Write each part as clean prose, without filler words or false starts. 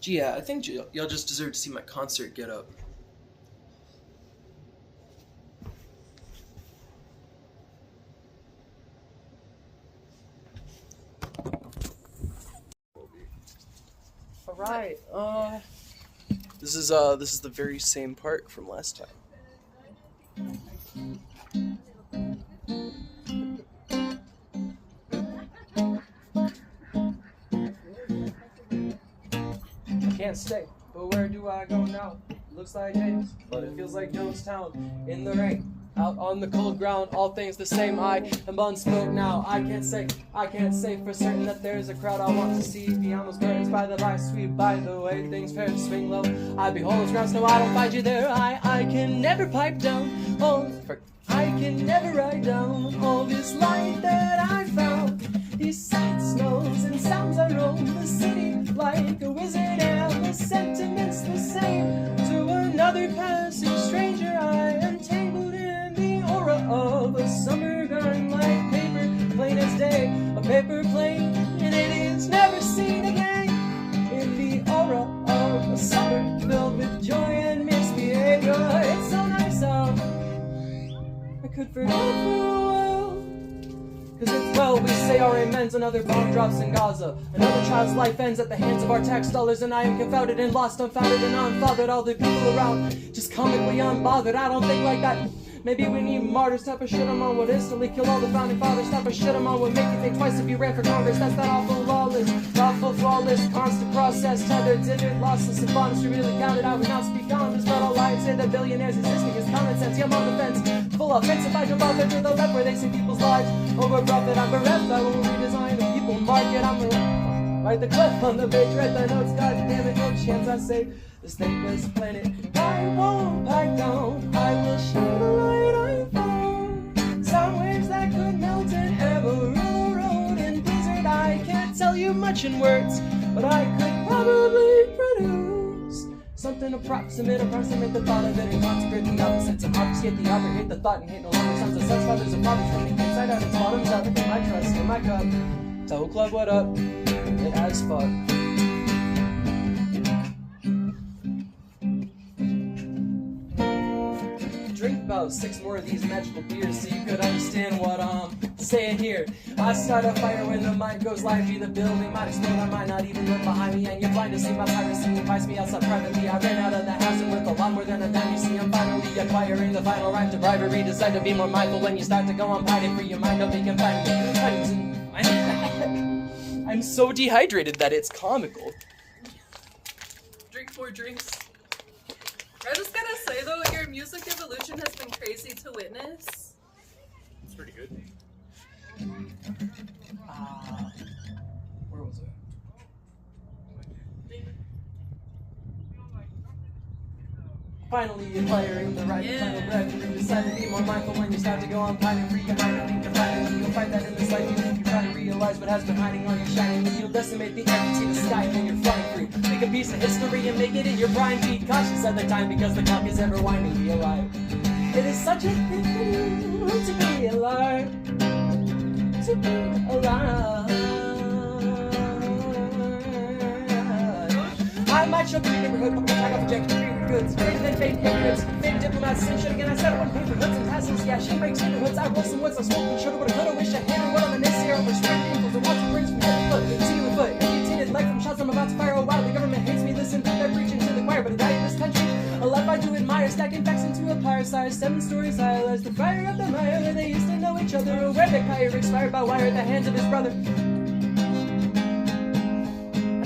Gee, yeah, I think y'all just deserve to see my concert get up. All right. This is the very same part from last time. I can't stay, but where do I go now? Looks like James, but it feels like Jonestown. In the rain, out on the cold ground, all things the same. I am unspoke now. I can't say for certain that there's a crowd I want to see. Pianos, curtains by the by, sweet by the way things fair to swing low. I behold those grounds, no, I don't find you there. I can never pipe down. I can never write down all this light that I found. These sights, smells, and sounds I roam the city like a wizard, and the sentiments the same. To another passing stranger, I am tangled in the aura of a summer garden like paper, plain as day. A paper plane, and it is never seen again. In the aura of a summer filled with joy and misbehavior, it's so nice out. I could forget for a while. Cause it's well, we say our amens, another bomb drops in Gaza. Another child's life ends at the hands of our tax dollars, and I am confounded and lost, unfounded and unfathered. All the people around, just comically unbothered. I don't think like that. Maybe we need martyrs, type of shit them on what instantly kill all the founding fathers, type of shit them on what make you think twice if you ran for Congress. That's that awful lawless, lawful flawless, constant process, tethered, dinner, lossless, and honest. You really counted, I would not speak on this, but all I'd say that billionaires existing is common sense. Yeah, I'm on the fence, full offensive. I jump off into the left where they see people's lives over profit. I'm bereft, I will redesign the people market. I'm gonna write the clip on the page, write the notes. God damn it, no chance I save this thankless planet. I won't back down, I will shine the light I found. Sound waves that could melt an Amarillo road in blizzard. I can't tell you much in words, but I could probably produce something approximate the thought of it and consecrate the opposites and obfuscate the author, hate the thought and hate no longer sounds of such fathers and fathers from the inside out, its bottoms up, my trust in my cup. Tahoe Club, what up? It as fuck. Drink about 6 more of these magical beers so you could understand what I'm saying here. I start a fire when the mind goes lively. The building might explode, I might not even look behind me. And you're blind to see my piracy, invites me outside privately. I ran out of the house and with a lot more than a dime. You see, I'm finally acquiring the final rhyme to bribery. Decide to be more mindful when you start to go on pining for your mind. Nobody can find me. I'm so dehydrated that it's comical. Drink 4 drinks. I just gotta say though, your music evolution has been crazy to witness. It's pretty good. Where was it? Finally acquiring the right to final breath. You decide to be more mindful when you start to go on pining for your mind. And you can find it, you'll find that in this life. You think you try to realize what has been hiding on your shining. And you'll decimate the air, see the sky, and then you're flying free. Take a piece of history and make it in your prime. Be cautious at the time because the clock is ever winding. Be alive. It is such a thing to be alive. To be alive. I might show the neighborhood, but I got projected goods. Greater than fake ignorance. Fake diplomats, same shit again. I said I wouldn't pay for hoods and tassels. Yeah, she breaks neighborhoods. I roll some woods. I smoke and shoulda, woulda, coulda. Wish I had what on the next year. I'm restrained ankles and watch brings from head to foot. See you with foot. Amputated leg from shots I'm about to fire. Oh wow, the government hates me. Listen, they're preaching to the choir. But a guy in this country, a life I do admire. Stacking facts into a pyre size. 7 stories high. As the fire of the mire where they used to know each other. Where the kyre expired by wire at the hands of his brother.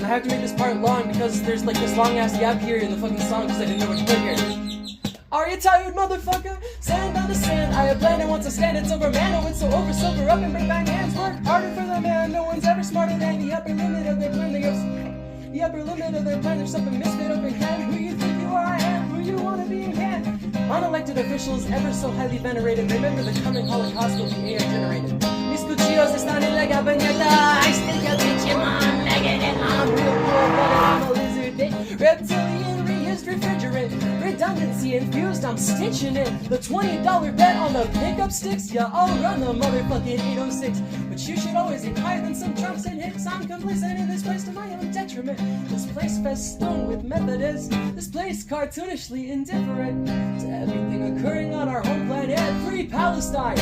I have to make this part long because there's like this long ass gap here in the fucking song because I didn't know what to put here. Are you tired, motherfucker? Sand on the sand. I have landed once I stand. It's over, man. Oh, it's so over. Silver up and bring bang hands. Work harder for the man. No one's ever smarter than the upper limit of their plan. The upper limit of their plan. There's something misfit up in can. Who you think you are? I am. Who you wanna be and can. Unelected officials ever so highly venerated. Remember the coming Holocaust will be AI generated. Mis cuchillos están en la gabineta. I stick a bitch in my maggot. I'm real cool, but I'm a lizard. Reptilian reused refrigerant. Redundancy. fancy infused, I'm stitching it. The $20 bet on the pickup sticks, yeah, I'll run the motherfucking 806. But you should always aim higher than some trumps and hicks. I'm complacent in this place to my own detriment. This place festooned with Methodists. This place cartoonishly indifferent to everything occurring on our home planet. Free Palestine!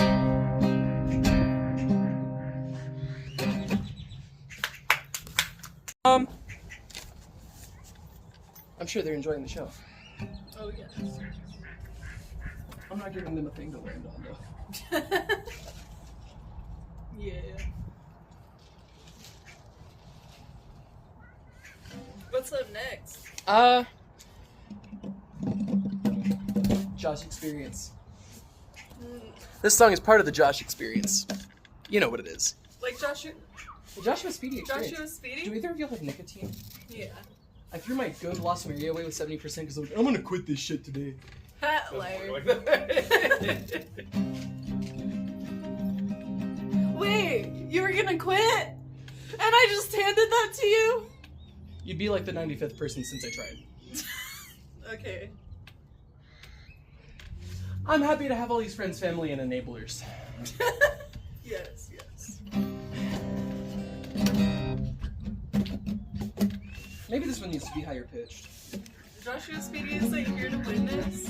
I'm sure they're enjoying the show. Oh, yes. I'm not giving them a thing to land on, though. Yeah. What's up next? Josh Experience. This song is part of the Josh Experience. You know what it is. Like Joshua? The Joshua Speedy Experience. Joshua Speedy? Do either of you have nicotine? Yeah. I threw my good Lost Maria away with 70% because I'm gonna quit this shit today. Hat liar. Wait, you were gonna quit? And I just handed that to you? You'd be like the 95th person since I tried. Okay. I'm happy to have all these friends, family, and enablers. Yes, yes. Maybe this one needs to be higher pitched. Joshua Speedy is like here to witness.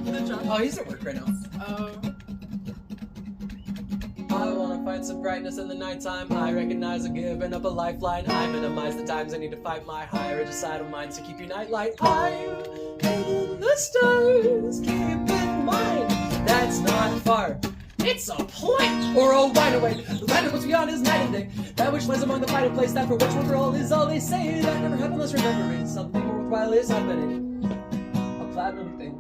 The Joshua. Oh, he's at work right now. Oh. I wanna find some brightness in the nighttime. I recognize I've given up a lifeline. I minimize the times I need to fight my higher societal minds to keep you nightlight. I'm in the stars, keep in mind. That's not far. It's a point or a wine away. The land of what's beyond is night and day. That which lies among the fighting place, that for which one for all is all they say. That never happened unless remembering something more worthwhile is happening. A platinum thing.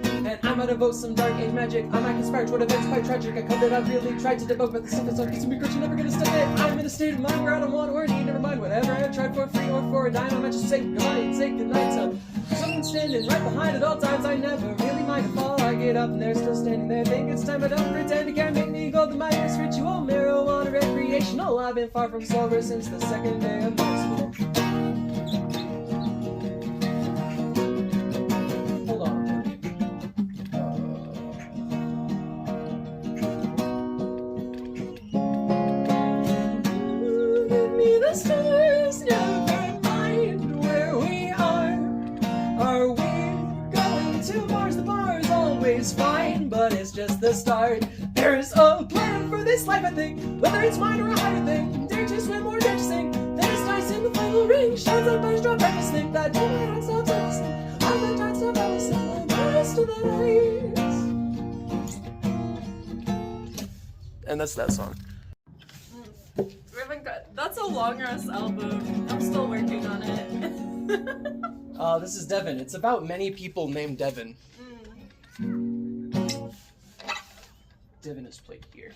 And I might evoke some dark age magic. I might conspire toward events quite tragic. I come that I've really tried to debug, but the stuff that's on consuming you're never gonna stop it. I'm in a state of mind where I don't want or need, never mind whatever I have tried for free or for a dime. I might just say goodbye and say goodnight to someone standing right behind at all times. I never really mind if all I get up and they're still standing there. Think it's time, but don't pretend it can't make me go the minus ritual. Marijuana recreational. I've been far from sober since the second day of high school. Hold on. Give me the stars, never mind where we are. Are we going to Mars? The bar's always fine, but it's just the start. There's a plan for this life, I think, whether it's mine or a higher thing. Dare to swim or dare to sing. There's dice in the final ring. Shines like bunch drop practice thing. That day my heart stops everything. I'm the giant stop everything. The rest of the night. And that's that song. That's a long ass album. I'm still working on it. This is Devin. It's about many people named Devin. Devin is played here.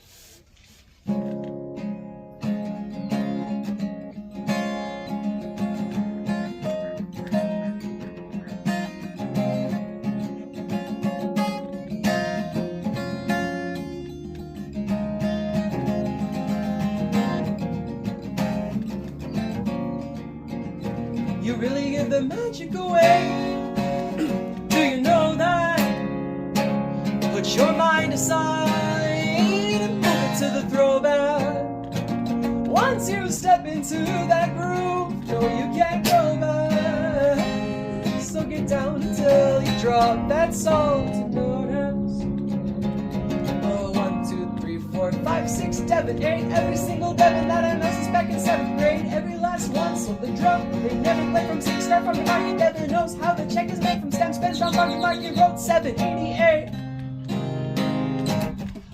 You really give the magic away. Do you know that? Put your mind aside and move it to the throwback. Once you step into that groove, no, you can't go back. So get down until you drop that salted note house. Oh, 1, 2, 3, 4, 5, 6, 7, 8. Every single Devin that I know is back in 7th grade. Every last one sold the drum. They never play from 6. Start from the market. Devin knows how the check is made from stems. Spends on market. Market wrote 788.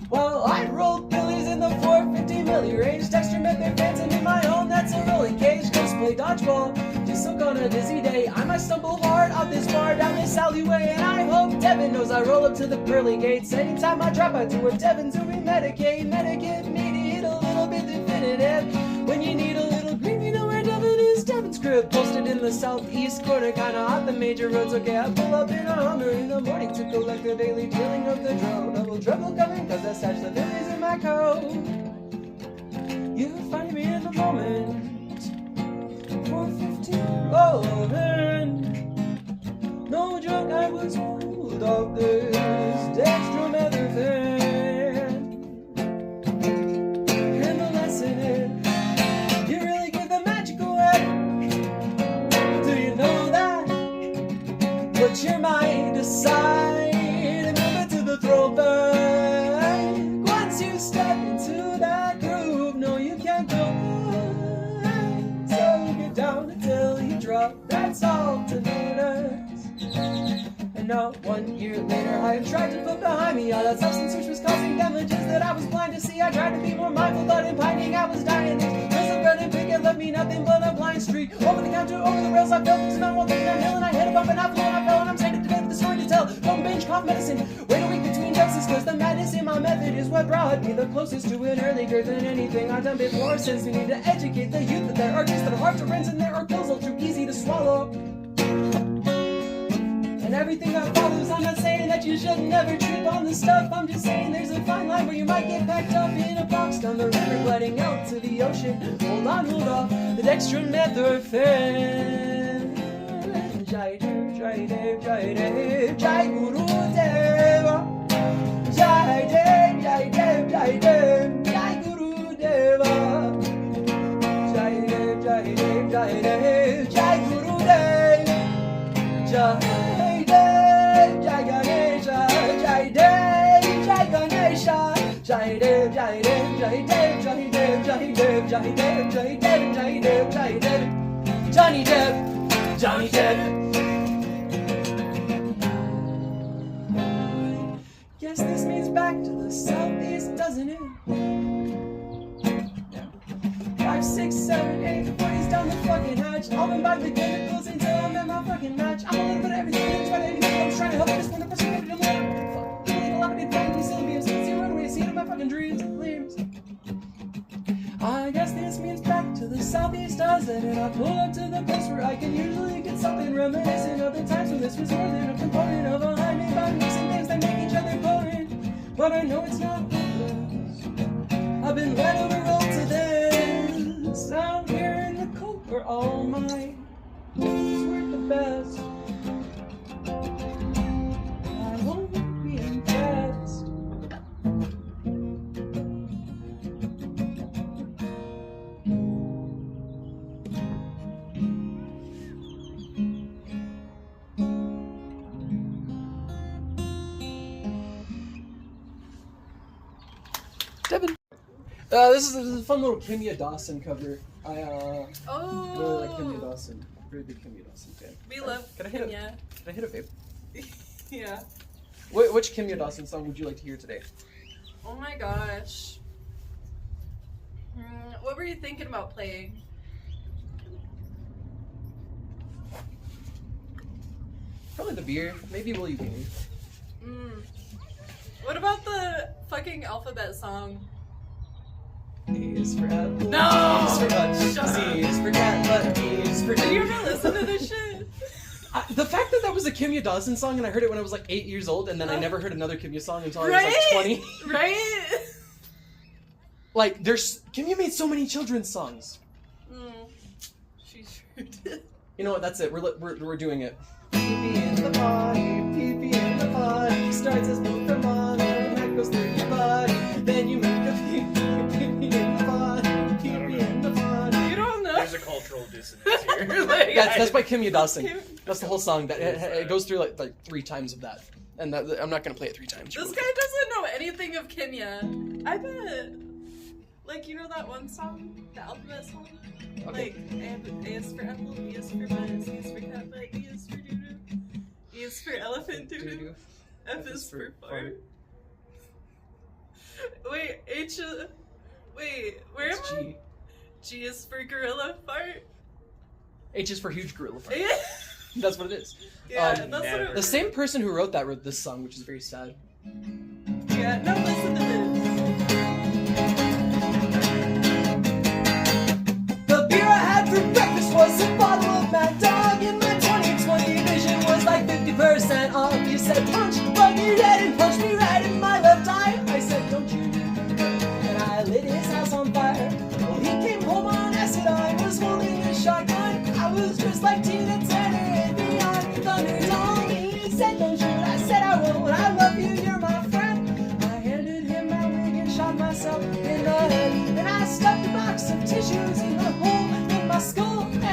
Well, I rolled billies in the 450 milli range. Texture met their fans and in my own. That's a rolling cage. Just play dodgeball. Just soak on a dizzy day. I might stumble hard out this bar down this alleyway, and I hope Devin knows I roll up to the pearly gates. Anytime I drop, I do a Devin to remedicate. Medicate me to hit a little bit definitive. When you need a little green, you know where Devin is. Devin's crib posted in the southeast corner, kinda hot. The major roads, okay. I pull up in a Hummer in the morning to collect the daily dealing of the drone. Double trouble coming, cause I stashed the lilies in my coat. You find me in the moment. 4:15 rolling. this dextromethamphetamine. And the lesson is, you really give the magic away. Do you know that? Put your mind aside and move it to the throwback. Once you step into that groove, no, you can't go back. So you get down until you drop. That's all to notice. And now 1 year later, I have tried to put behind me all that substance which was causing damages that I was blind to see. I tried to be more mindful, but in pining I was dying. There's a bread and picket left me nothing but a blind streak. Over the counter, over the rails, I fell to the one thing downhill, and I hit a bump and I flew and I fell, and I'm standing to bed with a story to tell. From binge cough medicine, wait a week between doses, cause the madness in my method is what brought me the closest to an early grave than anything I've done before. Since we need to educate the youth that there are drugs that are hard to rinse and there are pills all too easy to swallow. And everything that follows, I'm not saying that you should never trip on the stuff. I'm just saying there's a fine line where you might get packed up in a box down the river, gliding out to the ocean. Hold on, hold off, the dextromethamphetamine. Jai Dev, Jai Dev, Jai Dev, Jai Guru Deva. Jai Dev, Jai Dev, Jai Dev, Jai Guru Deva. Jai Dev, Jai Dev, Jai Dev, Jai Guru Deva. Jai Jai Dev, Jai Dev, Jai Dev, Jai Dev, Jai Dev, Jai Dev, Jai Dev, Jai Dev, Jai Dev, Johnny Depp, Johnny Depp. Guess this means back to the southeast, doesn't it? 5, 6, 7, 8, 40s down the fucking hatch. I'll imbibe the chemicals until I'm at my fucking match. I'm a little bit of everything, I'm trying to anything. I'm trying to help this one person get it alone. My fucking dreams and gleams. I guess this means back to the southeast, doesn't it? I pull up to the place where I can usually get something reminiscent of the times when this was more than a component of a high made by mixing things that make each other potent. But I know it's not hopeless. I've been led overruled to this. Out here in the cold where all my hopes were the best. I won't be impressed. Devin. This is a fun little Kimya Dawson cover. I really like Kimya Dawson. Very big Kimya Dawson fan. We love Can I hit Kimya. Can I hit a vape? Yeah. Which Kimya Dawson song would you like to hear today? Oh my gosh. What were you thinking about playing? Probably the beer. Maybe Will You Be Me. What about the fucking alphabet song? A is for apple. No! B is for bunch. Shut C up. is for cat, but D is for Did D. you ever listen to this shit? The fact that that was a Kimya Dawson song and I heard it when I was like 8 years old and then I never heard another Kimya song until I was like 20. Right? Like, Kimya made so many children's songs. She sure did. You know what? That's it. We're doing it. Pee-pee in the potty, pee-pee in the potty. Starts as milk from mother, and that goes through your body. Then you make the pee-pee in the potty, pee-pee in the potty. You don't know? There's a cultural dissonance here. Like, That's by Kimya Dawson. That's the whole song. That it goes through like 3 times of that. And I'm not gonna play it 3 times. This guy doesn't know anything of Kimya. I bet. Like, you know that one song? The alphabet song? Okay. Like, A is for apple, B is for butt, C is for cat, but E is for doo-doo. E is for elephant, doo-doo. F is for fart. Wait, wait, where am I? G. G is for gorilla fart. H is for huge gorilla fart. Yeah, That's what it is. that's what never. it The same person who wrote this song, which is very sad. Yeah, no, listen to this. The beer I had for breakfast was a bottle of Mad Dog, and my 20/20 vision was like 50% off. You said punch, bug your head and punch me right in my left eye. I said don't you do that, and I lit his house on fire. Well, he came home on acid, I was holding a shotgun. I was just like Tina Turner and beyond. Thunder told me, he said don't shoot, I said I won't.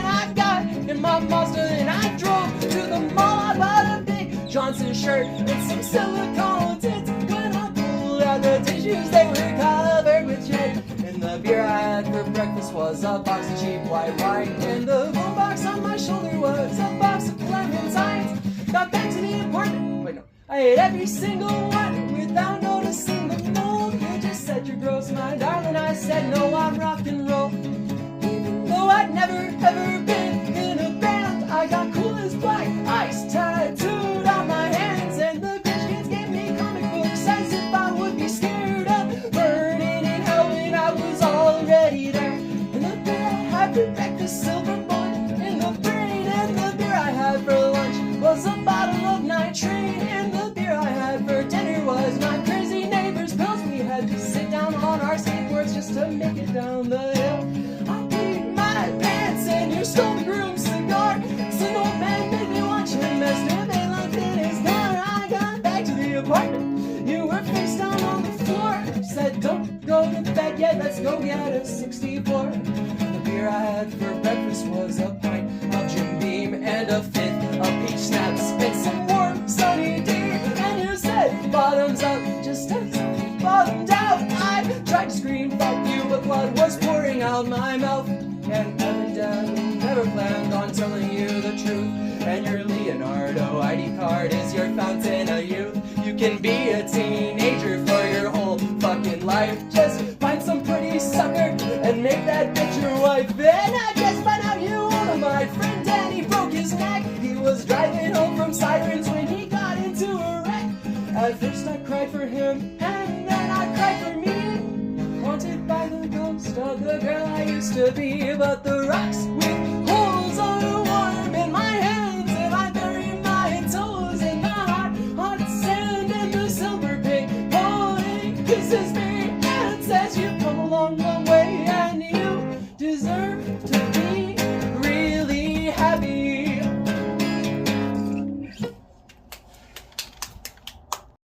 and I got in my Mazda and I drove to the mall. I bought a big Johnson shirt and some silicone tits. When I pulled out the tissues, they were covered with shit. And the beer I had for breakfast was a box of cheap white wine. And the boombox on my shoulder was a box of clementines. Got back to the apartment. Wait, no. I ate every single one without noticing the mold. You just said you're gross, my darling. I said, no, I'm rock and roll. Even though I'd never, ever been in a band, I got cool as black ice tattooed on my hands. And the bitch kids gave me comic books as if I would be scared of burning in hell when I was already there. And the beer I had for breakfast, silver bullet in the brain. And the beer I had for lunch was a bottle of nitrate. And the beer I had for dinner was my crazy neighbor's pills. We had to sit down on our skateboards just to make it down the hill. I peed my pants and you stole the groom's cigar. Some old man made me watch him masturbate like in his car. I got back to the apartment. You were face down on the floor. You said, don't go to bed yet, let's go get a 64. The beer I had for breakfast was a pint of Jim Beam and a fifth of peach snaps and some warm sunny tea. And you said, bottoms up, just as bottomed out. I tried to scream fuck you, but blood was pouring out my mouth. And evidently never planned on telling you the truth. And your Leonardo ID card is your fountain of youth. You can be a teenager for your whole fucking life. Just find some pretty sucker and make that bitch your wife. And I just found out you were my friend and he broke his neck. He was driving home from Sirens when he got into a wreck. At first I cried for him and then I cried for me. Haunted by the ghost of the girl I used to be. But the rocks with holes are warm in my hands, and I bury my toes in the hot, hot sand. And the silver pink pony kisses me and says you've come a long, long way and you deserve to be really happy.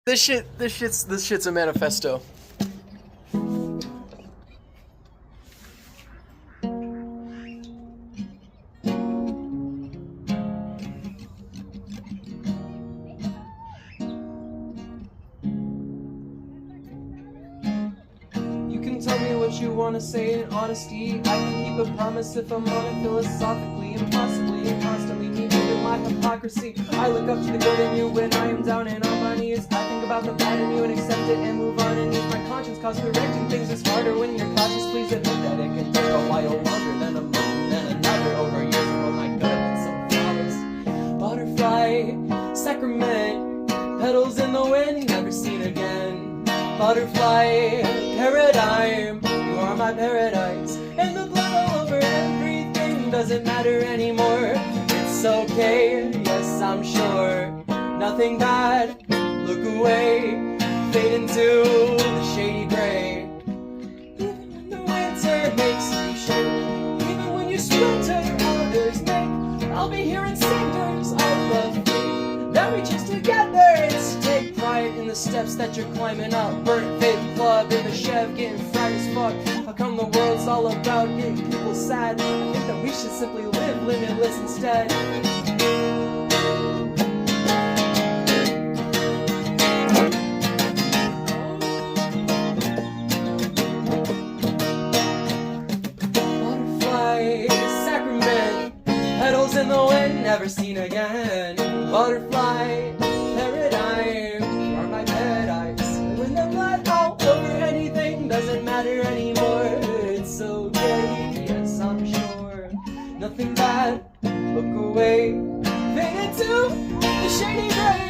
This shit's a manifesto. Tell me what you wanna say in honesty. I can keep a promise if I'm on it philosophically, impossibly and constantly needing to my hypocrisy. I look up to the good in you when I am down and on my knees. I think about the bad in you and accept it and move on and use my conscience, cause correcting things is harder when you're cautious. Please admit that it can take a while longer than a month, then another over years. Oh my god, I've been so flawless. Butterfly, sacrament, petals in the wind, never seen again. Butterfly, paradigm, you are my paradise. And the blood all over everything doesn't matter anymore. It's okay, yes I'm sure. Nothing bad, look away. Fade into the shady gray. Even when the winter makes you shake, even when you splinter others make, I'll be here in cinders of the faith that we choose together. It's take pride in the steps that you're climbing up. Burnt vape club in the Chev, getting fried as fuck. How come the world's all about getting people sad? I think that we should simply live limitless instead. Butterfly, sacrament, petals in the wind, never seen again. Butterfly, paradigm, you are my paradise. And when the blood all over anything doesn't matter anymore, it's okay, yes I'm sure. Nothing bad, look away, fade into the shady gray.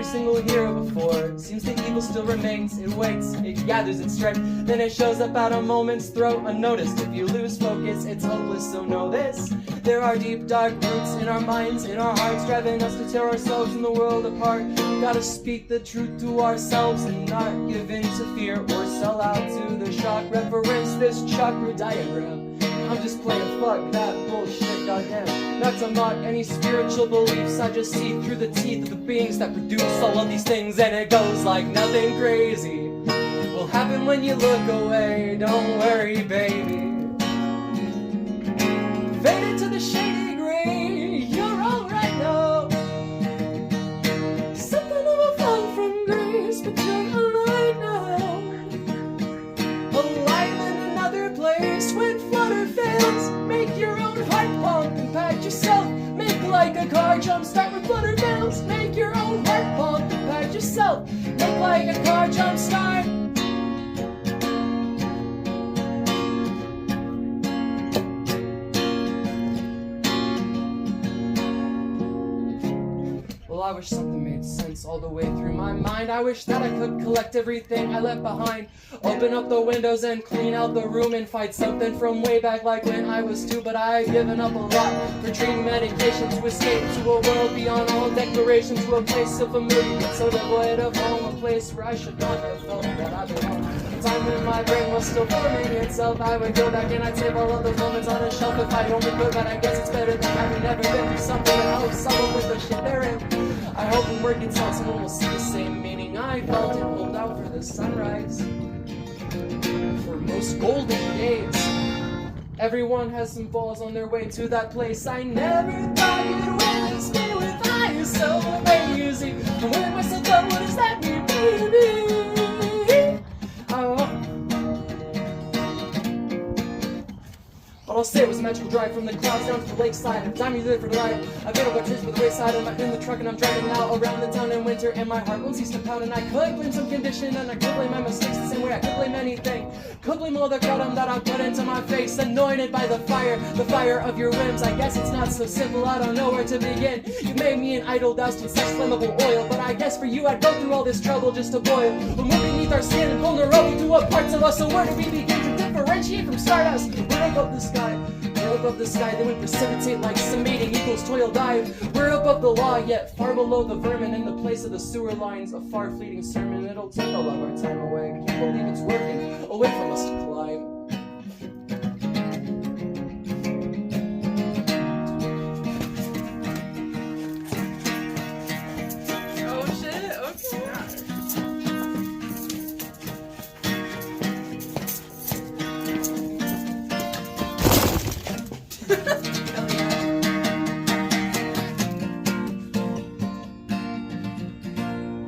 every single hero before. Seems the evil still remains, it waits, it gathers its strength, then it shows up at a moment's throat unnoticed. If you lose focus, it's hopeless, so know this. There are deep dark roots in our minds, in our hearts, driving us to tear ourselves and the world apart. We gotta speak the truth to ourselves and not give in to fear or sell out to the shock. Reference this chakra diagram. I'm just playing fuck that bullshit, goddamn. Not to mock any spiritual beliefs, I just see through the teeth of the beings that produce all of these things, and it goes like nothing crazy will happen when you look away. Don't worry, baby. Fade into the shady gray, you're alright now. Something of a fall from grace, but you're alright now. Alive in another place when flutter fails. Make your own heart pump and pat yourself. Make like a car jump start when flutter fails. Make your own heart pump and pat yourself. Make like a car jump start. Well, I wish something made sense all the way through my mind. I wish that I could collect everything I left behind. Open up the windows and clean out the room and fight something from way back like when I was 2. But I've given up a lot for treating medication to escape to a world beyond all declaration, to a place so familiar but so devoid of home, a place where I should not have felt that I belong. A time when my brain was still forming itself, I would go back and I'd save all of those moments on a shelf if I only could. But I guess it's better than having never been through something and hope someone with the shit they're in. I hope when word gets out, someone will see the same meaning I felt and hold out for the sunrise. For most golden days, everyone has some balls on their way to that place. I never thought you'd always stay with I so crazy. I'm with myself, but what does that mean, baby? Oh. All I'll say was a magical drive from the clouds down to the lakeside. I'm time you live for the ride. I've been over trips by the wayside. I'm in the truck and I'm driving now around the town in winter, and my heart won't cease to pound. And I could blame some condition, and I could blame my mistakes the same way I could blame anything. Could blame all the crowd that I put into my face, anointed by the fire of your whims. I guess it's not so simple, I don't know where to begin. You made me an idol doused with such flammable oil, but I guess for you I'd go through all this trouble just to boil. But we're beneath our skin, vulnerable to what parts of us. So where do we begin to differentiate from stardust? We're above the sky. We're above the sky, then we precipitate like some mating eagles toil dive. We're above the law, yet far below the vermin. In the place of the sewer lines, a far fleeting sermon. It'll take all of our time away. Can't believe it's working, a way from us to climb. Oh shit, okay.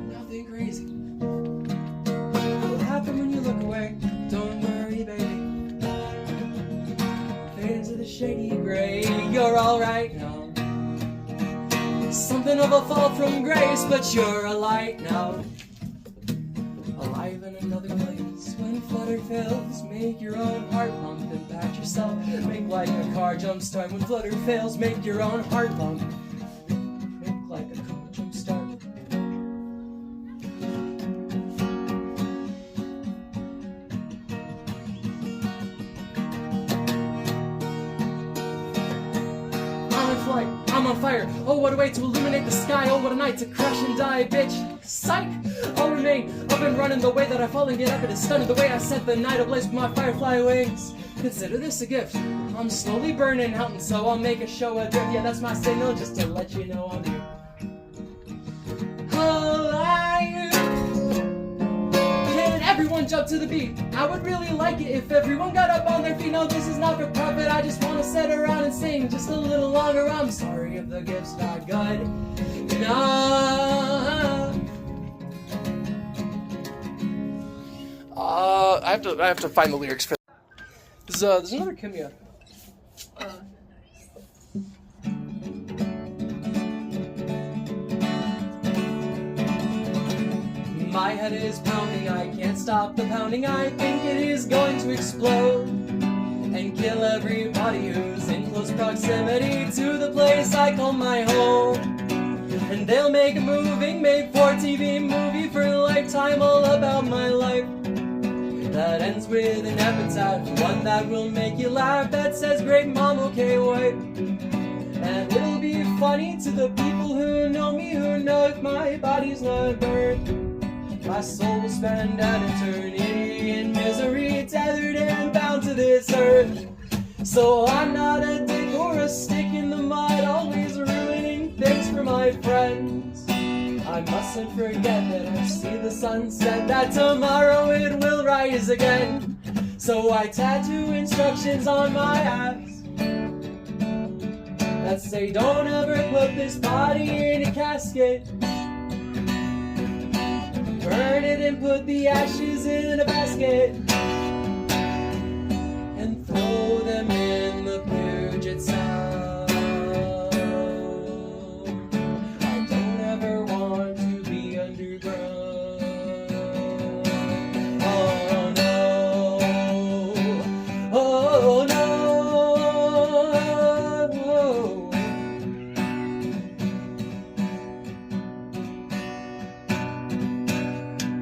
Nothing crazy will happen when you look away. Don't worry, baby. Fade into the shady gray. You're alright now. Something of a fall from grace, but you're a light now. Alive in another place when flutter fails. Make your own heart pump and pat yourself. Make like a car jump start when flutter fails. Make your own heart pump. Make like a car jump start. I'm on fire. Oh, what a way to illuminate the sky. Oh, what a night to crash and die, bitch. Psych. I'll remain up and running the way that I fall and get up. It is stunning the way I set the night ablaze with my firefly wings. Consider this a gift. I'm slowly burning out, and so I'll make a show of drift. Yeah, that's my signal, just to let you know I'm here. Alive. Can everyone jump to the beat? I would really like it if everyone got up on their feet. No, this is not for profit. I just want to sit around and sing just a little longer. I'm sorry if the gift's not good. No. I have to find the lyrics for. There's another Kimya. My head is pounding, I can't stop the pounding. I think it is going to explode and kill everybody who's in close proximity to the place I call my home. And they'll make a moving made for TV movie for a lifetime all about my life. That ends with an epitaph, one that will make you laugh, that says great mom, okay wife. And it'll be funny to the people who know me, who know if my body's not burned, my soul will spend an eternity in misery, tethered and bound to this earth. So I'm not a dick or a stick in the mud, always ruining things for my friends. I mustn't forget that I see the sunset, that tomorrow it will rise again. So I tattoo instructions on my ass that say don't ever put this body in a casket. Burn it and put the ashes in a basket and throw them in the Puget Sound. I don't ever want to be underground. Oh no, oh no.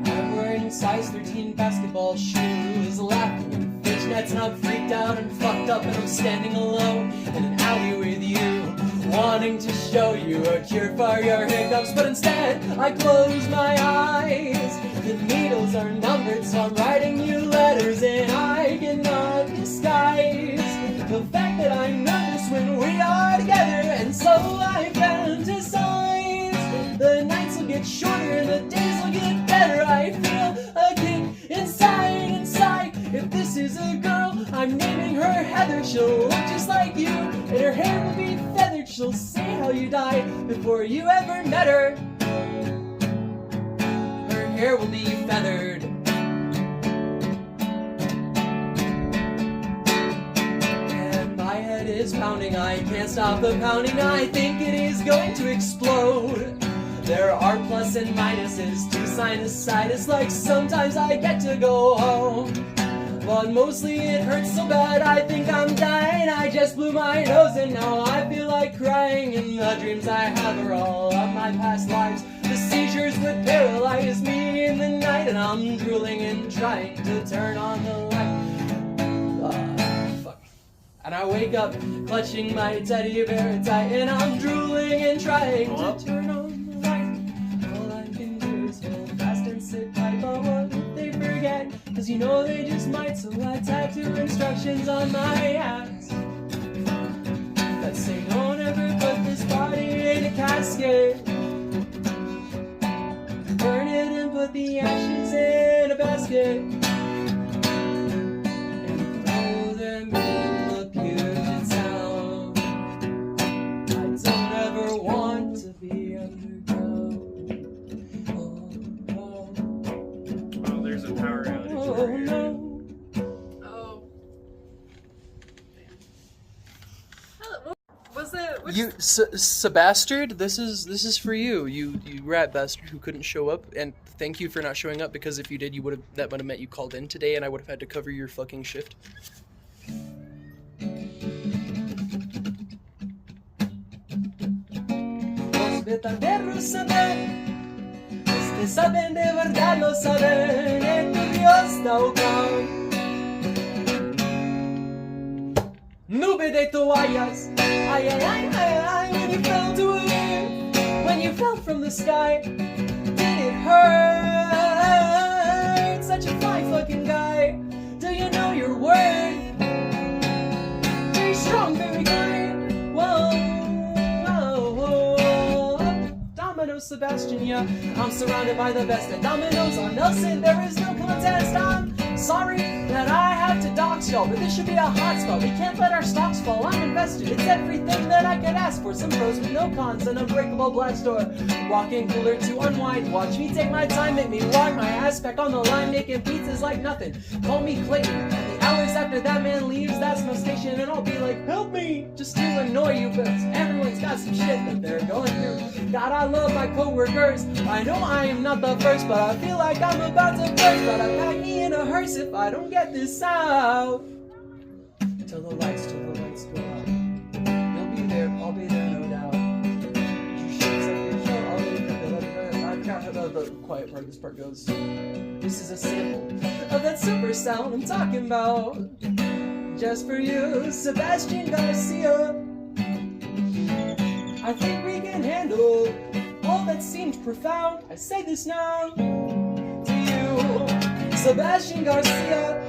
I'm wearing size 13 basketball shoes, laughing in fishnets, and I'm freaked out and fucked up, and I'm standing alone in an alley with you, wanting to show you a cure for your hiccups, but instead I close my eyes. The needles are numbered, so I'm writing you letters, and I cannot disguise the fact that I'm nervous when we are together, and so I fantasize. The nights will get shorter and the days will get better. I feel a kick inside. If this is a girl, I'm naming her Heather. She'll look just like you, and her hair will be feathered. She'll say how you died before you ever met her. Her hair will be feathered. And my head is pounding, I can't stop the pounding. I think it is going to explode. There are plus and minuses to sinusitis, like sometimes I get to go home, but mostly it hurts so bad I think I'm dying. I just blew my nose and now I feel like crying, and the dreams I have are all of my past lives. The seizures would paralyze me in the night, and I'm drooling and trying to turn on the light. Fuck. And I wake up clutching my teddy bear tight, and I'm drooling and trying to turn on the light. All I can do is hold fast and sit tight, but what if they forget? Cause you know they just might, so I tattoo instructions on my ass that say don't ever put this body in a casket. Burn it and put the ashes in a basket and throw them in the Puget Sound. I don't ever want to be underground. Oh, Oh, there's a power outage oh, over here. no. Oh. Hello. Was it? Which, You, Sebastard, this is for you. You rat bastard who couldn't show up, and thank you for not showing up, because if you did, that would have meant you called in today, and I would have had to cover your fucking shift. Los verdaderos saben, los que saben de verdad lo saben, en tu Dios Taucan. Nube de toallas, ay, ay, ay, ay, ay, when you fell to earth, when you fell from the sky, did it hurt? Such a fine fucking guy, do you know your worth? Very strong, very kind, whoa, whoa, whoa. Domino Sebastian, yeah, I'm surrounded by the best, and dominoes on Nelson, there is no contest. I'm sorry that I have to dox y'all, but this should be a hot spot. We can't let our stocks fall. I'm invested. It's everything that I could ask for. Some pros with no cons, an unbreakable blast door. Walk-in cooler to unwind. Watch me take my time, make me walk my ass back on the line, making pizzas like nothing. Call me Clayton. And the hours after that man leaves, that's my station, and I'll be like, help me, just to annoy you, but everyone's got some shit that they're going through. God, I love my coworkers. I know I am not the first, but I feel like I'm about to burst. But I pack me in a hearse if I don't get this out. Till the lights go out. You'll be there, I'll be there, no doubt. You shades up your quiet part of this part goes. This is a sample of that super sound I'm talking about. Just for you, Sebastian Garcia. I think we can handle all that seemed profound. I say this now to you, Sebastian Garcia.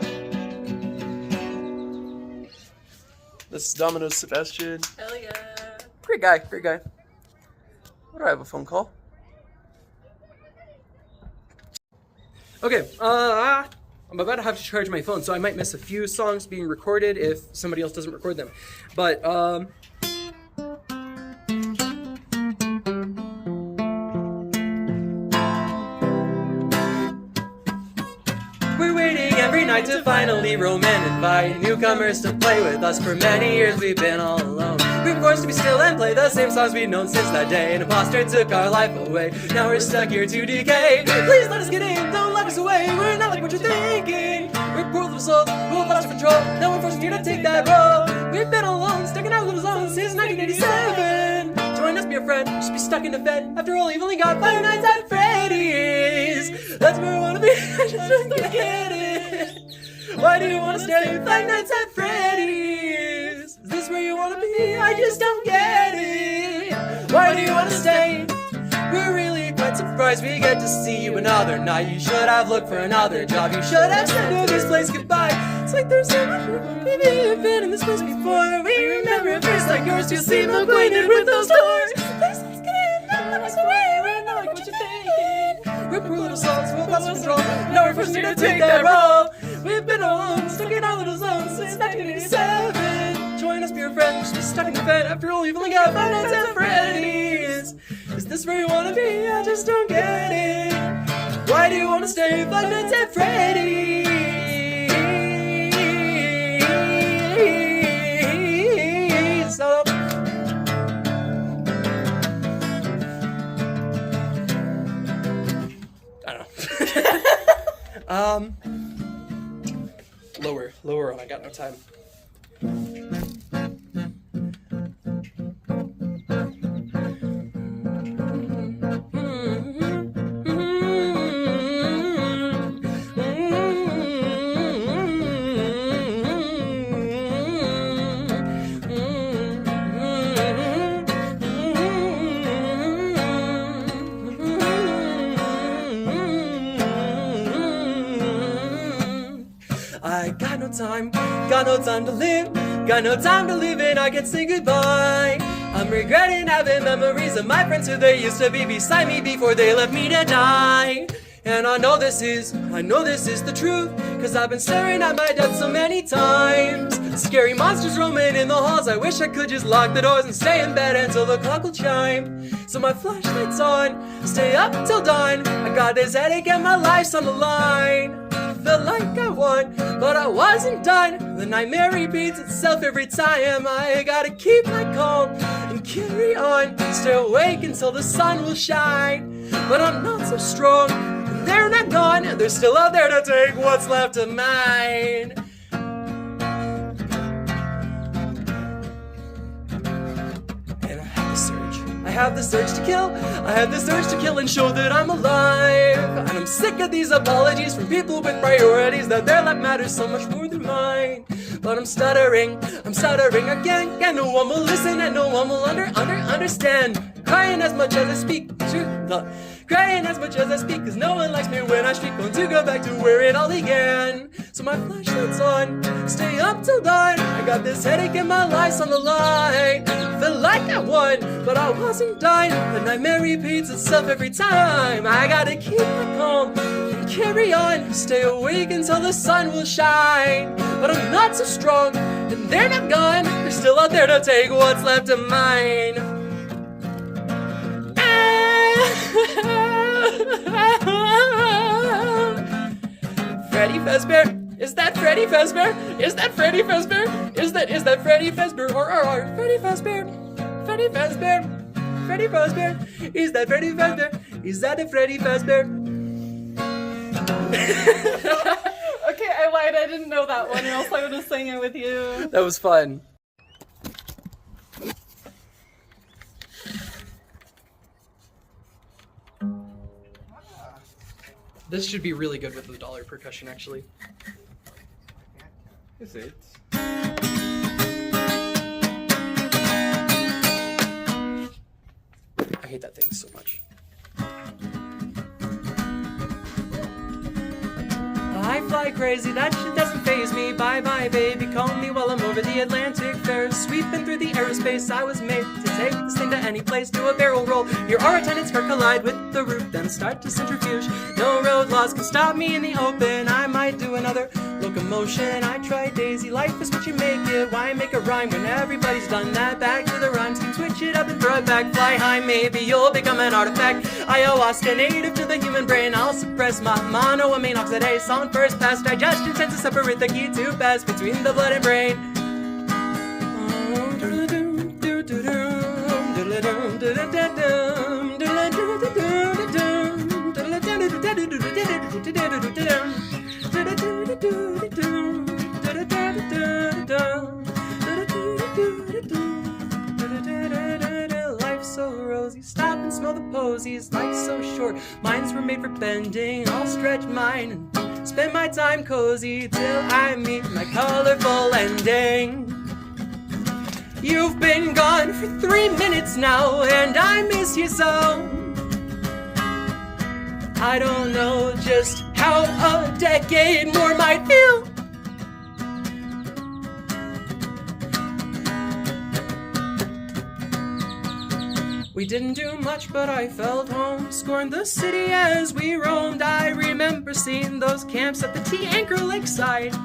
This is Domino's Sebastian. Hell yeah. Great guy, great guy. What do I have a phone call? Okay, I'm about to have to charge my phone, so I might miss a few songs being recorded if somebody else doesn't record them. But, we're waiting every night to finally roam and invite newcomers to play with us. For many years we've been all alone. We're forced to be still and play the same songs we've known since that day. An imposter took our life away. Now we're stuck here to decay. Please let us get in, don't lock us away. We're not like what you're thinking. We're poor little souls, we'll lost control. Now we're forced here to take that role. We've been alone, stuck in our little zone since 1987. Join us, be a friend, just be stuck in the bed. After all, you've only got 5 nights at Freddy's. That's where I wanna be, I just don't get it. Why do you wanna stay 5 nights at Freddy's? Is this where you wanna be? I just don't get it. Why do you wanna stay? We're really quite surprised we get to see you another night. You should have looked for another job. You should have said to this place goodbye. It's like there's so much room. Maybe you've been in this place before. We remember a face like yours. You seem acquainted with those doors. Please let's get in, don't lock us away. We're not like what you're thinking. We're poor little souls, we'll lost control. Now we're forced here to take that role. We've been alone, stuck in our little zone since 1987. Join us, be your friend, just be stuck in the bed. After all, you've only got 5 nights at Freddy's. Is this where you wanna be? I just don't get it. Why do you wanna stay 5 nights at Freddy's? So I don't know. Lower on, I got no time. I got no time to live, got no time to live and I can say goodbye. I'm regretting having memories of my friends who they used to be beside me before they left me to die. And I know this is the truth, cause I've been staring at my death so many times. Scary monsters roaming in the halls, I wish I could just lock the doors and stay in bed until the clock will chime. So my flashlight's on, stay up till dawn. I got this headache and my life's on the line. Felt like I won, but I wasn't done. The nightmare repeats itself every time. I gotta keep my calm and carry on. Stay awake until the sun will shine. But I'm not so strong, and they're not gone. They're still out there to take what's left of mine. And I have the surge to kill. I have the surge to kill and show that I'm alive. And I'm sick of these apologies from people with priorities, that their life matters so much more than mine. But I'm stuttering again, and no one will listen and no one will understand. Crying as much as I speak, crying as much as I speak, cause no one likes me when I streak. Want to go back to where it all began. So my flashlight's on, stay up till dawn. I got this headache and my life's on the line. Felt like I won, but I wasn't done. The nightmare repeats itself every time. I gotta keep my calm and carry on. Stay awake until the sun will shine. But I'm not so strong, and they're not gone. They're still out there to take what's left of mine. Freddy Fazbear, is that Freddy Fazbear? Is that Freddy Fazbear? Is that Freddy Fazbear? Or Freddy Fazbear? Freddy Fazbear? Freddy Fazbear? Is that Freddy Fazbear? Is that a Freddy Fazbear? Okay, I lied. I didn't know that one, or else I would have sang it with you. That was fun. This should be really good with the dollar percussion, actually. Is it? I hate that thing so much. I fly crazy, that shit doesn't faze me. Bye bye, baby, call me while I'm over the Atlantic Fair. Sweeping through the aerospace, I was made to take this thing to any place. Do a barrel roll, your our attendants car collide with the roof, then start to centrifuge. No road laws can stop me in the open. I might do another locomotion. I try Daisy, life is what you make it. Why make a rhyme when everybody's done that? Back to the rhymes, can switch it up and throw it back. Fly high, maybe you'll become an artifact. Ayahuasca native to the human brain. I'll suppress my monoamine oxidase on first pass. Digestion tends to separate the key to pass between the blood and brain. Life's so rosy, stop and smell the posies. Life's so short, minds were made for bending. I'll stretch mine and spend my time cozy till I meet my colorful ending. You've been gone for 3 minutes now, and I miss you so. I don't know just how a decade more might feel. We didn't do much, but I felt home. Scorned the city as we roamed. I remember seeing those camps at the T-Anchor Lakeside.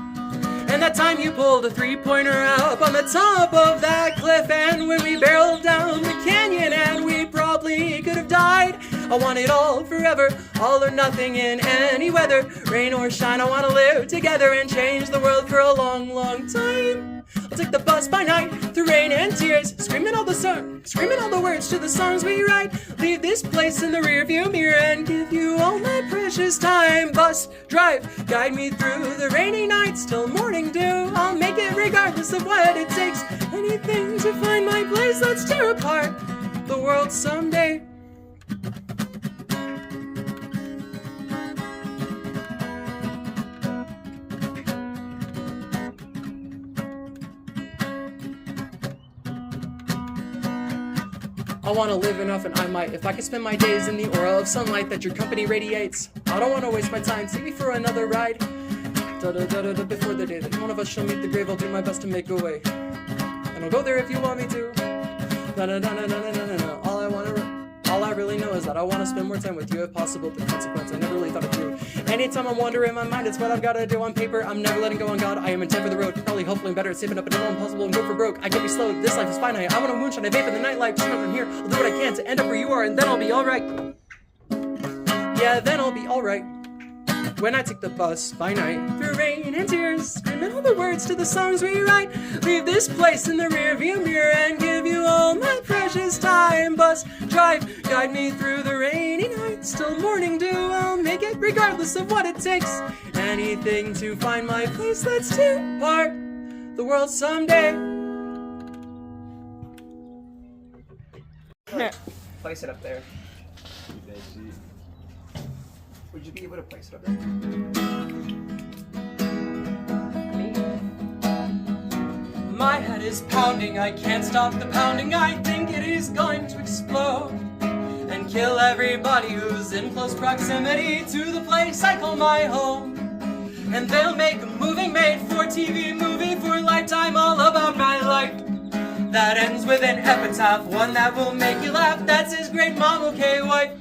And that time you pulled a three-pointer up on the top of that cliff. And when we barreled down the canyon, and we probably could have died. I want it all forever, all or nothing in any weather. Rain or shine, I want to live together and change the world for a long, long time. I'll take the bus by night through rain and tears, screaming all the words to the songs we write. Leave this place in the rearview mirror and give you all my precious time. Bus, drive, guide me through the rainy nights till morning dew. I'll make it regardless of what it takes. Anything to find my place. Let's tear apart the world someday. I want to live enough, and I might, if I could spend my days in the aura of sunlight that your company radiates. I don't want to waste my time, take me for another ride. Before the day that one of us shall meet the grave, I'll do my best to make a way. And I'll go there if you want me to. All I really know is that I want to spend more time with you if possible. The consequence, I never really thought it through. Anytime I'm wandering my mind, it's what I've got to do on paper. I'm never letting go on God. I am intent for the road. Probably, hopefully, better at saving up and impossible and go for broke. I can't be slow. This life is finite. I want to moonshine. I vape in the nightlife. Just from here, I'll do what I can to end up where you are, and then I'll be alright. Yeah, then I'll be alright. When I take the bus by night through rain and tears, screaming all the words to the songs we write. Leave this place in the rearview mirror and give you all my precious time. Bus, drive, guide me through the rainy nights till morning dew. I'll make it regardless of what it takes. Anything to find my place. Let's tear apart the world someday. Place it up there. Would you be able to place it up there? My head is pounding, I can't stop the pounding. I think it is going to explode and kill everybody who's in close proximity to the place I call my home. And they'll make a movie made for TV, movie for lifetime, all about my life. That ends with an epitaph, one that will make you laugh. That's his great mom, okay, wife.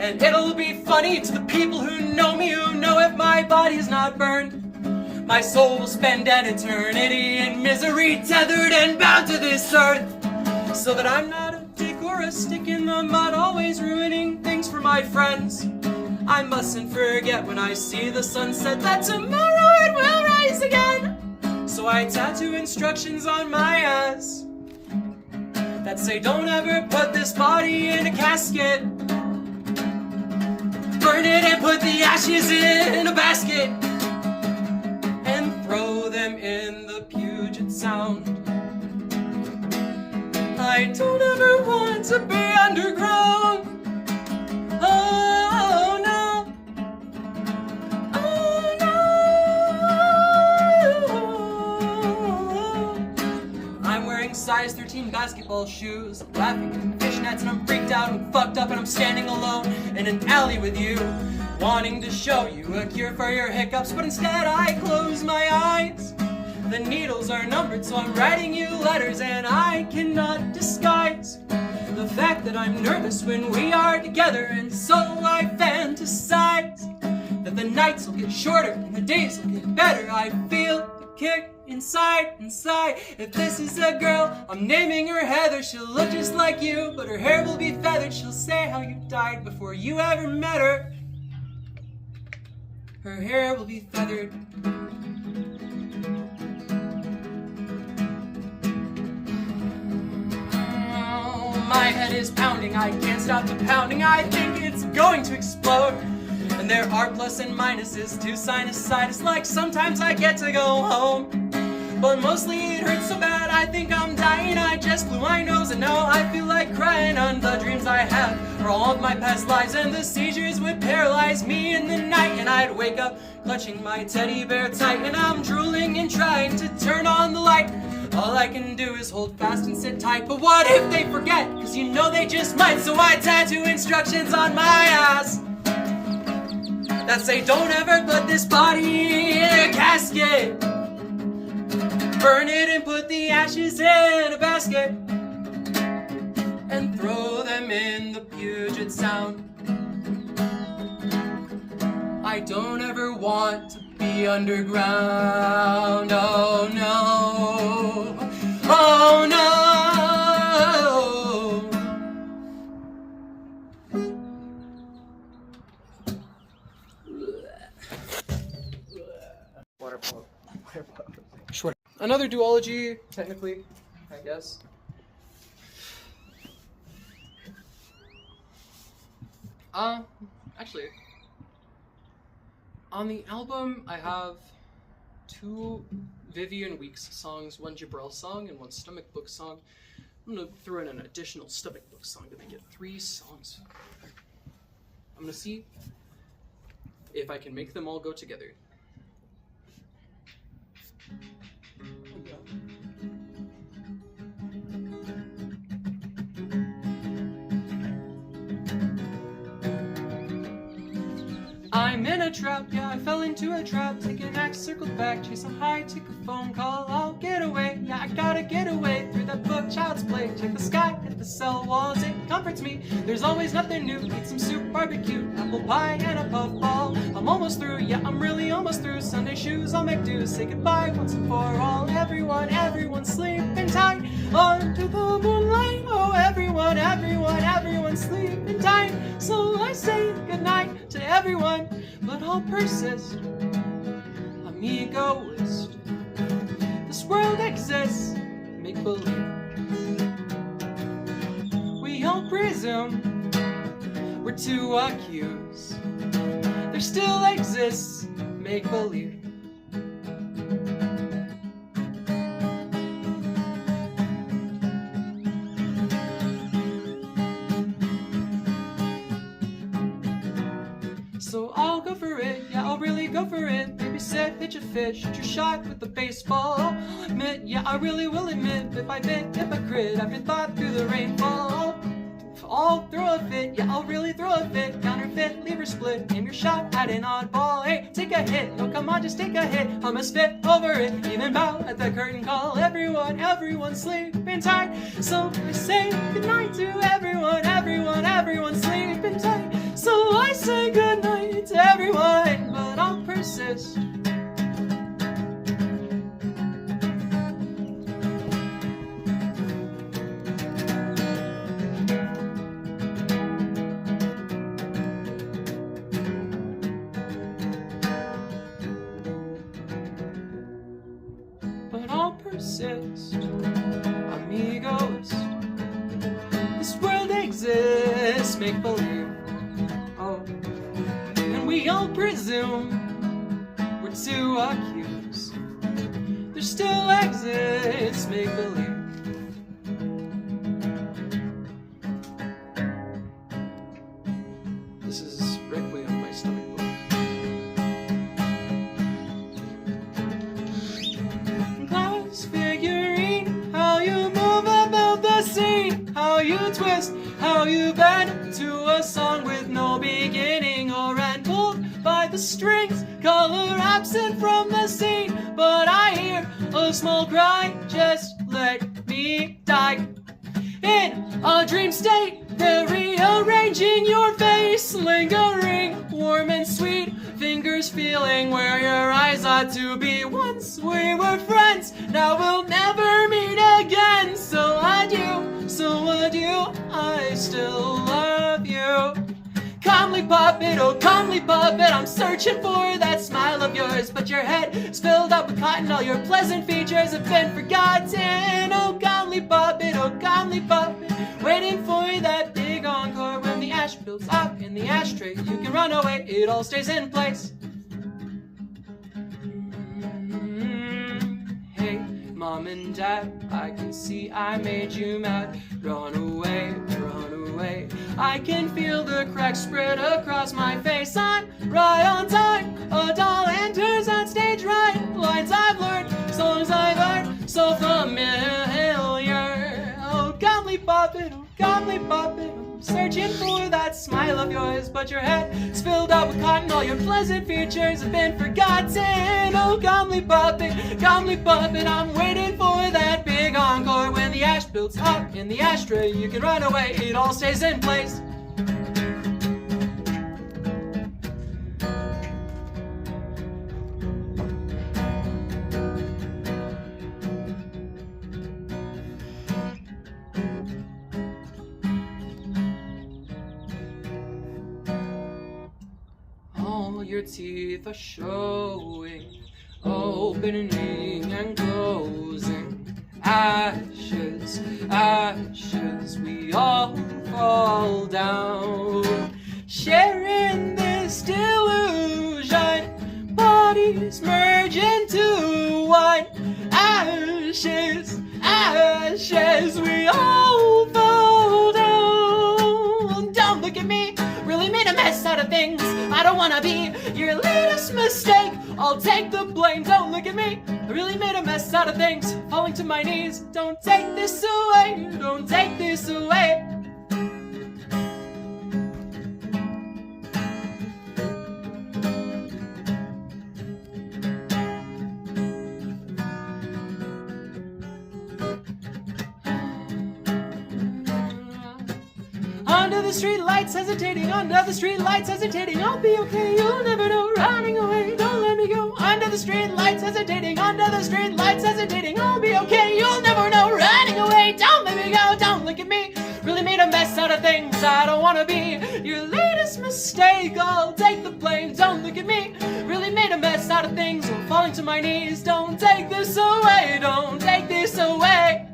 And it'll be funny to the people who know me, who know if my body's not burned, my soul will spend an eternity in misery, tethered and bound to this earth. So that I'm not a dick or a stick in the mud, always ruining things for my friends. I mustn't forget when I see the sunset that tomorrow it will rise again. So I tattoo instructions on my ass that say don't ever put this body in a casket. Burn it and put the ashes in a basket and throw them in the Puget Sound. I don't ever want to be underground. Oh no. size 13 basketball shoes. I'm laughing in fishnets and I'm freaked out and fucked up and I'm standing alone in an alley with you, wanting to show you a cure for your hiccups, but instead I close my eyes. The needles are numbered, so I'm writing you letters, and I cannot disguise the fact that I'm nervous when we are together, and so I fantasize that the nights will get shorter and the days will get better. I feel the kick inside. If this is a girl, I'm naming her Heather. She'll look just like you, but her hair will be feathered. She'll say how you died before you ever met her. Her hair will be feathered. My head is pounding, I can't stop the pounding. I think it's going to explode. And there are plus and minuses to sinusitis. Like sometimes I get to go home, but mostly it hurts so bad I think I'm dying. I just blew my nose and now I feel like crying. On the dreams I have for all of my past lives, and the seizures would paralyze me in the night, and I'd wake up clutching my teddy bear tight, and I'm drooling and trying to turn on the light. All I can do is hold fast and sit tight. But what if they forget? Cause you know they just might. So I tattoo instructions on my ass that say don't ever put this body in a casket. Burn it and put the ashes in a basket, and throw them in the Puget Sound. I don't ever want to be underground. Oh no, oh no. Water polo. Short. Another duology, technically, I guess. Actually, on the album, I have 2 Vivian Weeks songs, 1 Jabril song, and 1 Stomach Book song. I'm gonna throw in an additional Stomach Book song to make it 3 songs. I'm gonna see if I can make them all go together. I'm in a trap, yeah, I fell into a trap. Take an axe, circle back, chase a high, take a phone call. I'll get away, yeah, I gotta get away. Through that book, child's play, check the sky, hit the cell walls, it comforts me. There's always nothing new, eat some soup, barbecue, apple pie, and a puffball. I'm almost through, yeah, I'm really almost through. Sunday shoes, I'll make do, say goodbye once and for all. Everyone sleeping tight, under the moonlight. Oh, everyone sleeping tight. So I say goodnight to everyone, but I'll persist. I'm egoist. This world exists, make believe. We all presume we're to accuse. There still exists, make believe. So I'll go for it, yeah, I'll really go for it. Babysit, pitch a fit, shoot your shot with the baseball. I'll admit, yeah, I really will admit, bit by bit, hypocrite, I've been thought through the rainfall. I'll throw a fit, yeah, I'll really throw a fit. Counterfeit, lever split, aim your shot at an oddball. Hey, take a hit, no come on, just take a hit. I'm a spit over it, even bow at the curtain call. Everyone sleeping tight. So I say goodnight to everyone sleeping tight. So I say goodnight to everyone, but I'll persist. But I'll persist. I'm egoist. This world exists, make believe. Oh, and we all presume we're to accuse. There still exists, make believe. This is Requiem by Stomach Book. Glass figurine, how you move you bend to a song with no beginning or end, pulled by the strings, color absent from the scene. But I hear a small cry, just let me die. In a dream state, they're rearranging your face, lingering, warm and sweet, fingers feeling where your eyes ought to be. Once we were friends, now we'll never meet again. So adieu, I still love you. Comely puppet, oh comely puppet, I'm searching for that smile of yours, but your head is filled up with cotton, all your pleasant features have been forgotten. Oh comely puppet, waiting for that big encore. When the ash builds up in the ashtray, you can run away, it all stays in place. Hey, Mom and Dad, I can see I made you mad. Run away, I can feel the cracks spread across my face. I'm right on time, a doll enters on stage right. Lines I've learned, songs I've heard, so familiar. Oh comely puppet, I'm searching for that smile of yours, but your head is filled up with cotton, all your pleasant features have been forgotten. Oh comely puppet, I'm waiting for that big encore. When the ash builds up in the ashtray, you can run away, it all stays in place. All your teeth are showing, opening and closing. Ashes, ashes, we all fall down. Sharing this delusion, bodies merge into one. Ashes, ashes, we all fall down. Don't look at me, really made a mess out of things. I don't wanna be your latest mistake, I'll take the blame. Don't look at me, I really made a mess out of things. Falling to my knees, don't take this away, don't take this away. Under the street lights hesitating, under the street lights hesitating. I'll be okay, you'll never know, running away, don't let me go. Under the street lights hesitating, under the street lights hesitating. I'll be okay, you'll never know, running away, don't let me go. Don't look at me, really made a mess out of things. I don't wanna be your latest mistake, I'll take the blame. Don't look at me, really made a mess out of things. I'm falling to my knees, don't take this away, don't take this away.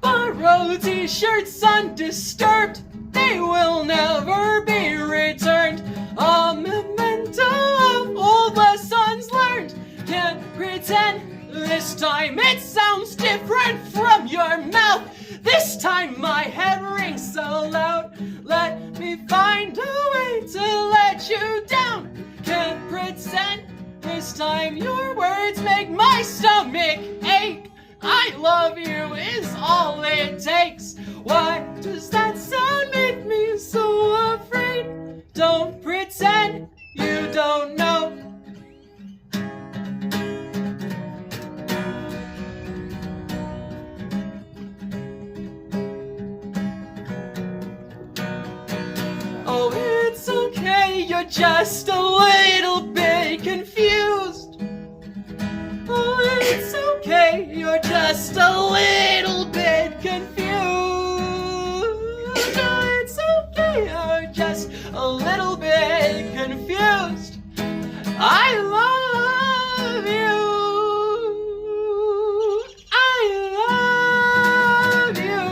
Borrowed t-shirts undisturbed, they will never be returned. A memento of old lessons learned. Can't pretend this time it sounds different from your mouth. This time my head rings so loud. Let me find a way to let you down. Can't pretend this time your words make my stomach ache. I love you is all it takes. Why does that sound make me so afraid? Don't pretend you don't know. Oh, it's okay, you're just a little bit confused. Oh, it's okay, you're just a little bit confused. Oh, it's okay, you're just a little bit confused. I love you. I love you.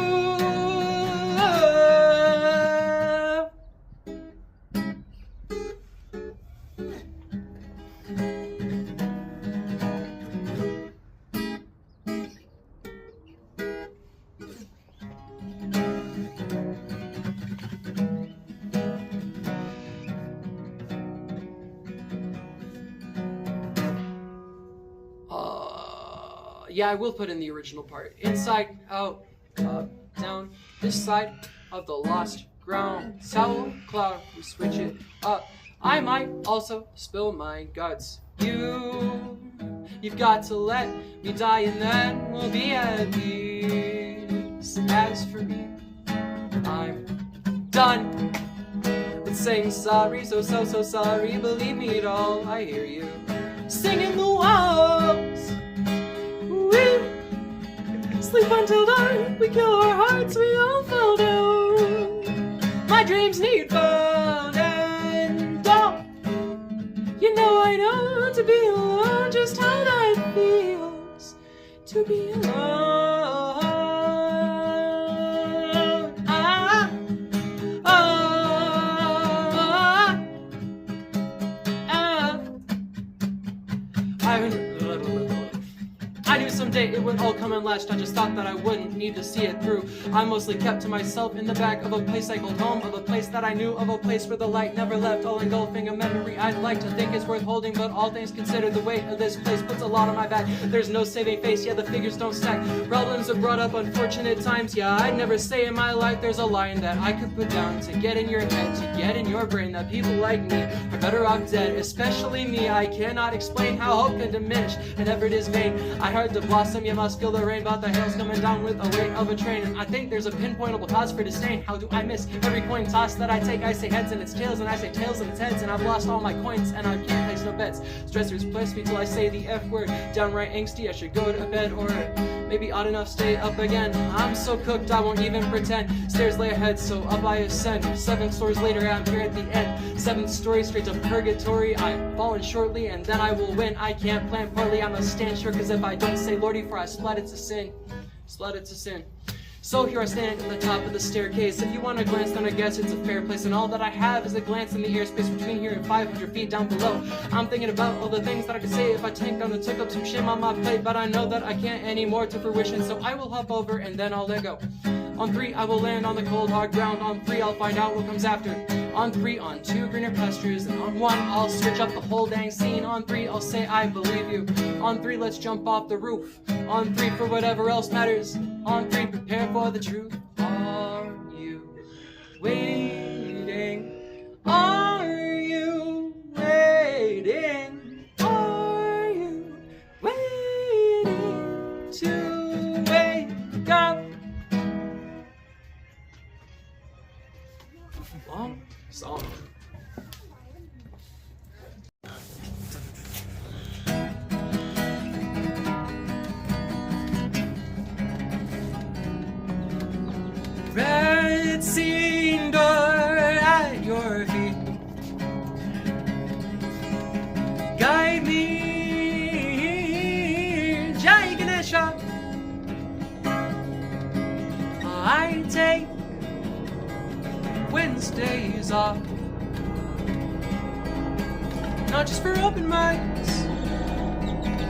Yeah, I will put in the original part. Inside, out, up, down, this side of the lost ground. Sour cloud, we switch it up. I might also spill my guts. You've got to let me die and then we'll be at peace. As for me, I'm done with saying sorry, so sorry. Believe me at all, I hear you singing the walls. We sleep until dawn, we kill our hearts, we all fall down. My dreams need found and all. You know I know to be alone, just how that feels to be alone. I knew someday it would all come and last. I just thought that I wouldn't need to see it through. I mostly kept to myself in the back of a place I called home, of a place that I knew, of a place where the light never left, all engulfing a memory I'd like to think is worth holding. But all things considered, the weight of this place puts a lot on my back. There's no saving face, yeah, the figures don't stack. Problems are brought up unfortunate times, yeah, I'd never say in my life there's a line that I could put down to get in your head, to get in your brain, that people like me are better off dead, especially me. I cannot explain how hope can diminish and effort is vain. I heard the blossom, you must feel the rain, but the hail's coming down with the weight of a train. And I think there's a pinpointable cause for disdain. How do I miss every coin toss that I take? I say heads and it's tails, and I say tails and it's heads, and I've lost all my coins and I can't place no bets. Stressors place me till I say the F word. Downright angsty, I should go to bed, or maybe odd enough stay up again. I'm so cooked I won't even pretend. Stairs lay ahead, so up I ascend. 7 stories later I'm here at the end. 7th story straight to purgatory. I've fallen shortly and then I will win. I can't plan poorly, I must stand sure, cause if I don't say Lordy, for I splat it's a sin. Splat it's a sin. So here I stand at the top of the staircase. If you want to glance, then I guess it's a fair place. And all that I have is a glance in the airspace between here and 500 feet down below. I'm thinking about all the things that I could say if I tanked down and took up some shame on my plate. But I know that I can't anymore to fruition, so I will hop over and then I'll let go. On 3, I will land on the cold hard ground. On 3, I'll find out what comes after. On 3, on 2, greener pastures. And on 1, I'll switch up the whole dang scene. On 3, I'll say I believe you. On 3, let's jump off the roof. On 3, for whatever else matters. On 3, prepare for the truth. Are you waiting? Are you waiting? Are you waiting to wake up? Long song. Red scene door at your feet. Guide me, Jai Ganesha. I take Wednesdays off, not just for open mics,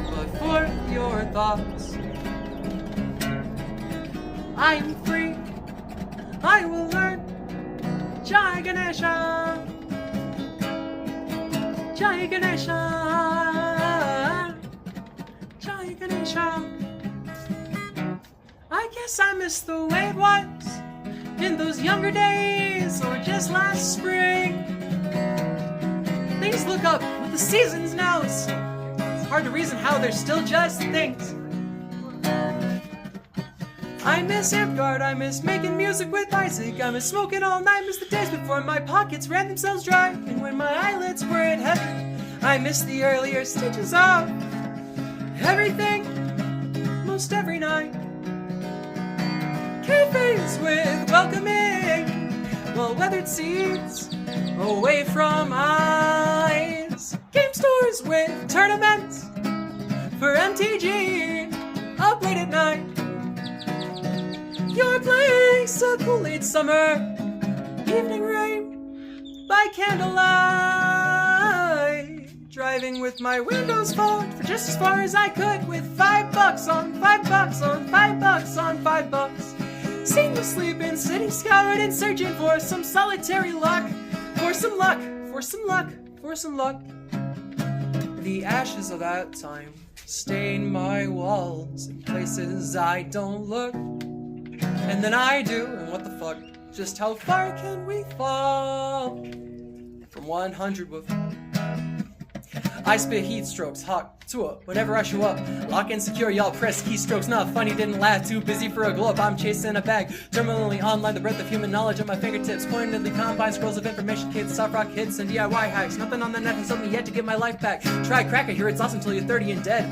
but for your thoughts. I'm free, I will learn Jai Ganesha, Jai Ganesha, Jai Ganesha. I guess I miss the way it was in those younger days, or just last spring. Things look up with the seasons now. It's hard to reason how they're still just things. I miss Amgard, I miss making music with Isaac, I miss smoking all night, miss the days before my pockets ran themselves dry, and when my eyelids weren't heavy. I miss the earlier stages of everything, most every night. Cafes with welcoming, well-weathered seats away from eyes. Game stores with tournaments for MTG up late at night. You're playing so cool late summer evening rain by candlelight. Driving with my windows fogged for just as far as I could, with $5 on $5 on $5 on $5. Seamlessly been sitting scoured and searching for some solitary luck, for some luck, for some luck, for some luck. The ashes of that time stain my walls in places I don't look. And then I do, and what the fuck? Just how far can we fall from 100 woof? I spit heat strokes, hawk to up whenever I show up. Lock and secure, y'all press keystrokes. Not funny, didn't laugh, too busy for a glow up. I'm chasing a bag, terminally online, the breadth of human knowledge at my fingertips. Pointedly combine scrolls of information, kids, soft rock hits, and DIY hacks. Nothing on the net has helped me yet to get my life back. Try crack, I hear it's awesome till you're 30 and dead.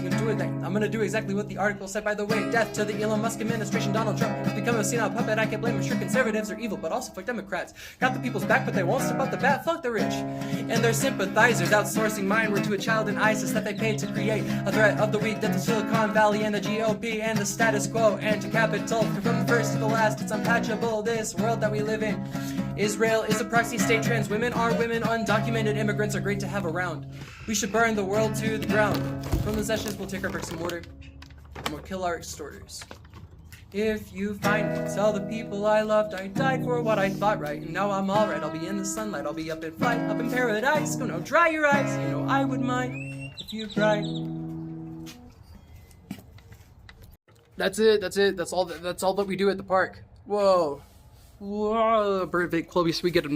I'm gonna do exactly what the article said. By the way, death to the Elon Musk administration. Donald Trump has become a senile puppet. I can't blame him, sure conservatives are evil, but also fuck Democrats. Got the people's back, but they won't step out the bat. Fuck the rich and their sympathizers, outsourcing mine were to a child in ISIS that they paid to create a threat of the weak, that the Silicon Valley and the GOP and the status quo and to capital. From the first to the last, it's unpatchable, this world that we live in. Israel is a proxy state, trans women are women, undocumented immigrants are great to have around. We should burn the world to the ground. From the sessions, we'll take our bricks and mortar and we'll kill our extorters. If you find me, tell the people I loved I died for what I thought right, and now I'm alright. I'll be in the sunlight, I'll be up in flight, up in paradise. Go now, dry your eyes, you know I would mind if you cried. That's it, that's all that we do at the park. Whoa. Whoa, birthday Chloe, so we get a